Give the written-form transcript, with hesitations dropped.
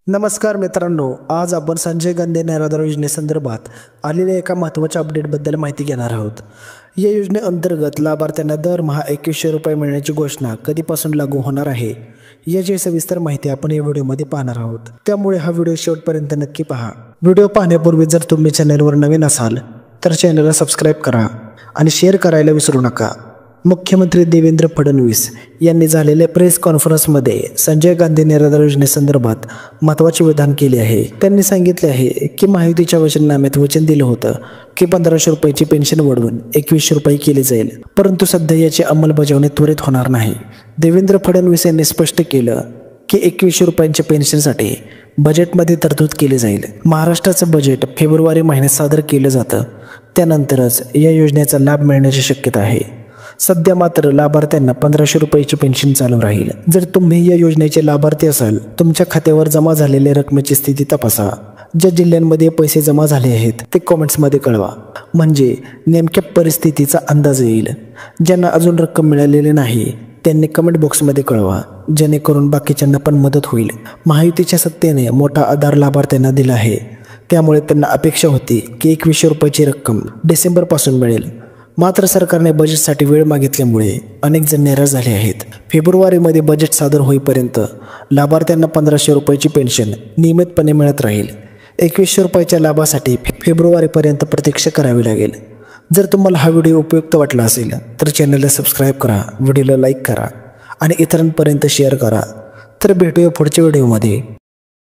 नमस्कार मित्रांनो, आज आपण संजय गांधी निराधार योजनेसंदर्भात आलेल्या एका महत्त्वाच्या अपडेटबद्दल माहिती घेणार आहोत। या योजनेअंतर्गत लाभार्थ्यांना दरमहा 2100 रुपये मिळण्याची घोषणा कधीपासून लागू होणार आहे याची सविस्तर माहिती आपण या व्हिडिओमध्ये पाहणार आहोत। त्यामुळे हा व्हिडिओ शेवटपर्यंत नक्की पहा। व्हिडिओ पाहण्यापूर्वी जर तुम्ही चॅनलवर नवीन असाल तर चॅनलला सबस्क्राईब करा आणि शेअर करायला विसरू नका। मुख्यमंत्री देवेंद्र फडणवीस यांनी झालेल्या प्रेस कॉन्फरन्समध्ये संजय गांधी निराधार योजनेसंदर्भात महत्त्वाचे विधान केले आहे। त्यांनी सांगितले आहे की महायुतीच्या वचननाम्यात वचन दिलं होतं की 1500 रुपयाची पेन्शन वाढवून 2100 रुपये केली जाईल, परंतु सध्या याची अंमलबजावणी त्वरित होणार नाही। देवेंद्र फडणवीस यांनी स्पष्ट केलं की 2100 रुपयांच्या पेन्शनसाठी बजेटमध्ये तरतूद केली जाईल। महाराष्ट्राचं बजेट फेब्रुवारी महिन्यात सादर केलं जातं, त्यानंतरच या योजनेचा लाभ मिळण्याची शक्यता आहे। सध्या मात्र लाभार्थ्यांना 1500 रुपयाची पेन्शन चालू राहील। जर तुम्ही या योजनेचे लाभार्थी असाल, तुमच्या खात्यावर जमा झालेल्या रकमेची स्थिती तपासा। ज्या जिल्ह्यांमध्ये पैसे जमा झाले आहेत ते कॉमेंट्समध्ये कळवा, म्हणजे नेमक्या परिस्थितीचा अंदाज येईल। ज्यांना अजून रक्कम मिळालेली नाही त्यांनी कमेंट बॉक्समध्ये कळवा, जेणेकरून बाकीच्यांना पण मदत होईल। महायुतीच्या सत्तेने मोठा आधार लाभार्थ्यांना दिला आहे, त्यामुळे त्यांना अपेक्षा होती की 2100 रुपयाची रक्कम डिसेंबरपासून मिळेल। मात्र सरकारने बजेटसाठी वेळ मागितल्यामुळे अनेक जण निराश झाले आहेत। फेब्रुवारीमध्ये बजेट सादर होईपर्यंत लाभार्थ्यांना 1500 रुपयाची पेन्शन नियमितपणे मिळत राहील। 2100 रुपयाच्या लाभासाठी फेब्रुवारीपर्यंत प्रतीक्षा करावी लागेल। जर तुम्हाला हा व्हिडिओ उपयुक्त वाटला असेल तर चॅनलला सबस्क्राईब करा, व्हिडिओला लाईक करा आणि इतरांपर्यंत शेअर करा। तर भेटूया पुढच्या व्हिडिओमध्ये।